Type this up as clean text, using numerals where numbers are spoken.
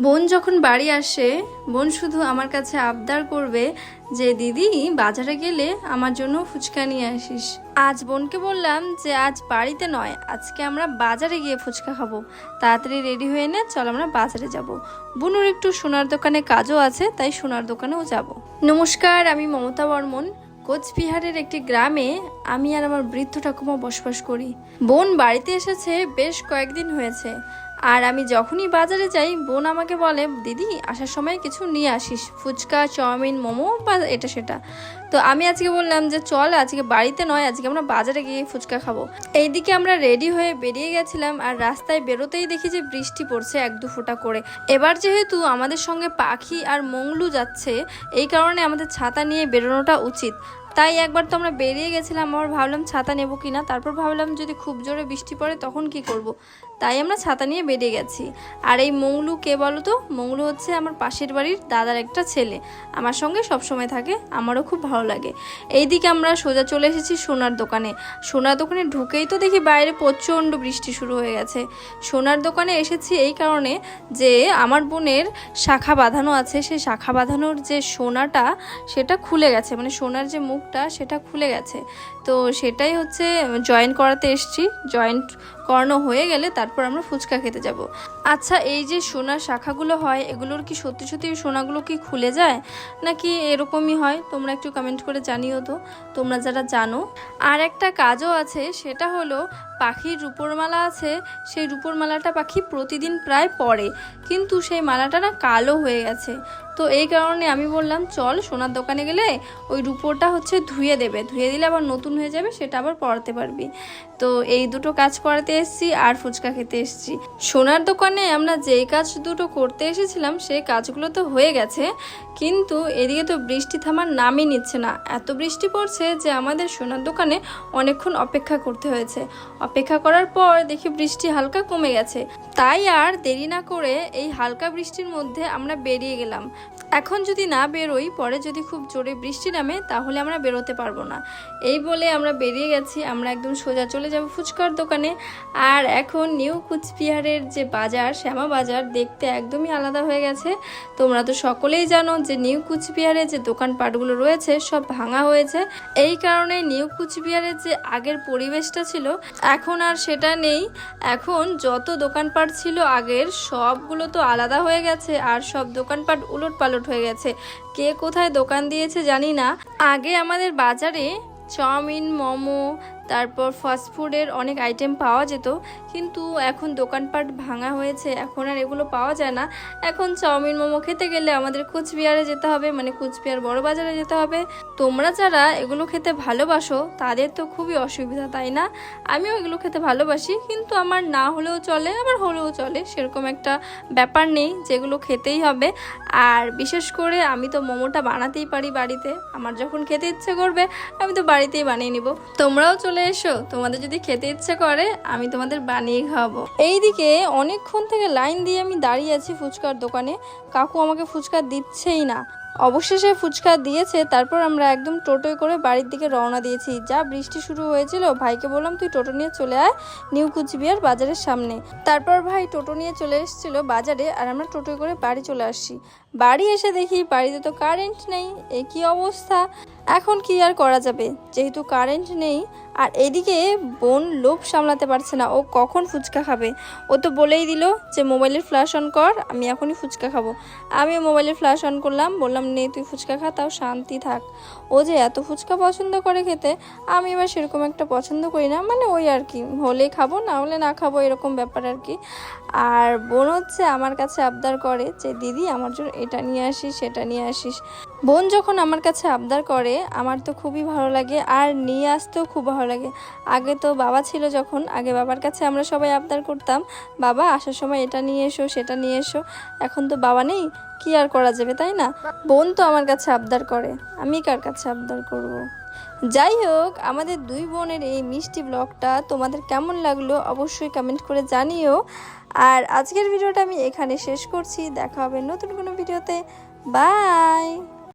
বোন যখন বাড়ি আসে, বোন শুধু আমার কাছে আবদার করবে যে দিদি বাজারে গেলে আমার জন্য ফুচকা নিয়ে আসিস। আজ বোনকে বললাম যে আজ বাড়িতে নয়, আজকে আমরা বাজারে গিয়ে ফুচকা খাবো। তাড়াতাড়ি রেডি হয়ে নে, চল আমরা বাজারে যাব। বোনুর একটু সোনার দোকানে কাজও আছে, তাই সোনার দোকানেও যাব। নমস্কার, আমি মমতা বর্মন। কোচবিহারের একটি গ্রামে আমি আর আমার বৃদ্ধ ঠাকুমা বসবাস করি। বোন বাড়িতে এসেছে বেশ কয়েকদিন হয়েছে, আর আমি যখনই বাজারে যাই বোন আমাকে বলে দিদি আসার সময় কিছু নিয়ে আসিস, ফুচকা, চাউমিন, মোমো বা এটা সেটা। তো আমি আজকে বললাম যে চল আজকে বাড়িতে নয়, আজকে আমরা বাজারে গিয়ে ফুচকা খাবো। এইদিকে আমরা রেডি হয়ে বেরিয়ে গেছিলাম, আর রাস্তায় বেরোতেই দেখি যে বৃষ্টি পড়ছে এক দু ফোঁটা করে। এবার যেহেতু আমাদের সঙ্গে পাখি আর মংলু যাচ্ছে, এই কারণে আমাদের ছাতা নিয়ে বেরোনোটা উচিত। তাই একবার তো আমরা বেরিয়ে গেছিলাম, আমার ভাবলাম ছাতা নেবো কিনা, তারপর ভাবলাম যদি খুব জোরে বৃষ্টি পড়ে তখন কি করব। তাই আমরা ছাতা নিয়ে বেরিয়ে গেছি। আর এই মংলু কে বলো তো? মংলু হচ্ছে আমার পাশের বাড়ির দাদার একটা ছেলে, আমার সঙ্গে সবসময় থাকে, আমারও খুব ভালো লাগে। এইদিকে আমরা সোজা চলে এসেছি সোনার দোকানে। সোনার দোকানে ঢুকেই তো দেখি বাইরে প্রচণ্ড বৃষ্টি শুরু হয়ে গেছে। সোনার দোকানে এসেছি এই কারণে যে আমার বোনের শাখা বাঁধানো আছে, সেই শাখা বাঁধানোর যে সোনাটা সেটা খুলে গেছে, মানে সোনার যে মুখটা সেটা খুলে গেছে। তো সেটাই হচ্ছে জয়েন করাতে এসছি। জয়েন্ট করানো হয়ে গেলে তারপর আমরা ফুচকা খেতে যাব। আচ্ছা, এই যে সোনার শাখাগুলো হয়, এগুলোর কি সত্যি সত্যি সোনাগুলো কি খুলে যায় নাকি এরকমই হয়? তোমরা একটু কমেন্ট করে জানিও তো, তোমরা যারা জানো। আর একটা কাজও আছে, সেটা হলো পাখির রূপোর মালা আছে, সেই রূপোর মালাটা পাখি প্রতিদিন প্রায় পরে, কিন্তু সেই মালাটা না কালো হয়ে গেছে। তো এই কারণে আমি বললাম চল সোনার দোকানে গেলে ওই রূপোটা হচ্ছে ধুয়ে দেবে, ধুয়ে দিলে আবার নতুন হয়ে যাবে, সেটা আবার পরাতে পারবি। তো এই দুটো কাজ করাতে এসেছি আর ফুচকা খেতে এসেছি। সোনার দোকানে আমরা যেই কাজ দুটো করতে এসেছিলাম সেই কাজগুলো তো হয়ে গেছে, কিন্তু এদিকে তো বৃষ্টি থামার নামই নিচ্ছে না। এত বৃষ্টি পড়ছে যে আমাদের সোনার দোকানে অনেকক্ষণ অপেক্ষা করতে হয়েছে। অপেক্ষা করার পর দেখি বৃষ্টি হালকা কমে গেছে, তাই আর দেরি না করে এই হালকা বৃষ্টির মধ্যে আমরা বেরিয়ে গেলাম। এখন যদি না বেরোই, পরে যদি খুব জোরে বৃষ্টি নামে তাহলে আমরা বেরোতে পারবো না। এই বলে আমরা বেরিয়ে গেছি। আমরা একদম সোজা চলে যাব ফুচকার দোকানে। আর এখন নিউ কুচবিহারের যে বাজার, শ্যামা বাজার, দেখতে একদমই আলাদা হয়ে গেছে। তোমরা তো সকলেই জানো যে নিউ কুচবিহারে যে দোকানপাটগুলো রয়েছে সব ভাঙা হয়েছে। এই কারণে নিউ কুচবিহারের যে আগের পরিবেশটা ছিল এখন আর সেটা নেই। এখন যত দোকানপাট ছিল আগের, সবগুলো তো আলাদা হয়ে গেছে, আর সব দোকানপাট উলট পালট হয়ে গেছে। কে কোথায় দোকান দিয়েছে জানি না। আগে আমাদের বাজারে চাউমিন, মোমো, তারপর ফাস্টফুডের অনেক আইটেম পাওয়া যেত, কিন্তু এখন দোকানপাট ভাঙা হয়েছে, এখন আর এগুলো পাওয়া যায় না। এখন চাউমিন, মোমো খেতে গেলে আমাদের কুচবিহারে যেতে হবে, মানে কুচবিহার বড় বাজারে যেতে হবে। তোমরা যারা এগুলো খেতে ভালোবাসো তাদের তো খুবই অসুবিধা, তাই না? আমিও এগুলো খেতে ভালোবাসি, কিন্তু আমার না হলেও চলে, আবার হলেও চলে, সেরকম একটা ব্যাপার নেই যেগুলো খেতেই হবে। আর বিশেষ করে আমি তো মোমোটা বানাতেই পারি বাড়িতে। আমার যখন খেতে ইচ্ছে করবে আমি তো বাড়িতেই বানিয়ে নিব। তোমরাও চলে এসো, তোমাদের যদি খেতে ইচ্ছে করে আমি তোমাদের বানিয়ে খাওয়াবো। এইদিকে অনেকক্ষণ থেকে লাইন দিয়ে আমি দাঁড়িয়ে আছি ফুচকার দোকানে, কাকু আমাকে ফুচকা দিচ্ছেই না। অবশেষে ফুচকা দিয়েছে, তারপর আমরা একদম টোটোয় করে বাড়ির দিকে রওনা দিয়েছি। যা বৃষ্টি শুরু হয়েছিল, ভাইকে বললাম তুই টোটো নিয়ে চলে আয় নিউ কুচবিহার বাজারের সামনে। তারপর ভাই টোটো নিয়ে চলে এসেছিল বাজারে, আর আমরা টোটোয় করে বাড়ি চলে আসছি। বাড়ি এসে দেখি বাড়িতে তো কারেন্ট নেই। এই কি অবস্থা! এখন কি আর করা যাবে, যেহেতু কারেন্ট নেই। আর এদিকে বোন লোভ সামলাতে পারছে না, ও কখন ফুচকা খাবে। ও তো বলেই দিল যে মোবাইলের ফ্ল্যাশ অন কর, আমি এখনই ফুচকা খাবো। আমি মোবাইলের ফ্ল্যাশ অন করলাম, বললাম নে তুই ফুচকা খা, তাও শান্তি থাক। ও যে এত ফুচকা পছন্দ করে খেতে, আমি এবার সেরকম একটা পছন্দ করি না, মানে ওই আর কি, হলেই খাবো না হলে না খাবো, এরকম ব্যাপার আর কি। আর বোন হচ্ছে আমার কাছে আবদার করে যে দিদি আমার জন্য এটা নিয়ে আসিস, সেটা নিয়ে আসিস। বোন যখন আমার কাছে আবদার করে আমার তো খুবই ভালো লাগে, আর নিয়ে আসতেও খুব ভালো লাগে। আগে তো বাবা ছিল যখন, আগে বাবার কাছে আমরা সবাই আবদার করতাম, বাবা আসার সময় এটা নিয়ে এসো, সেটা নিয়ে এসো। এখন তো বাবা নেই, কি আর করা যাবে, তাই না? বোন তো আমার কাছে আবদার করে, আমি কার কাছে আবদার করব? যাই হোক, আমাদের দুই বোনের এই মিষ্টি ব্লগটা তোমাদের কেমন লাগলো অবশ্যই কমেন্ট করে জানিও। আর আজকের ভিডিওটা আমি এখানে শেষ করছি, দেখা হবে নতুন কোনো ভিডিওতে। বাই।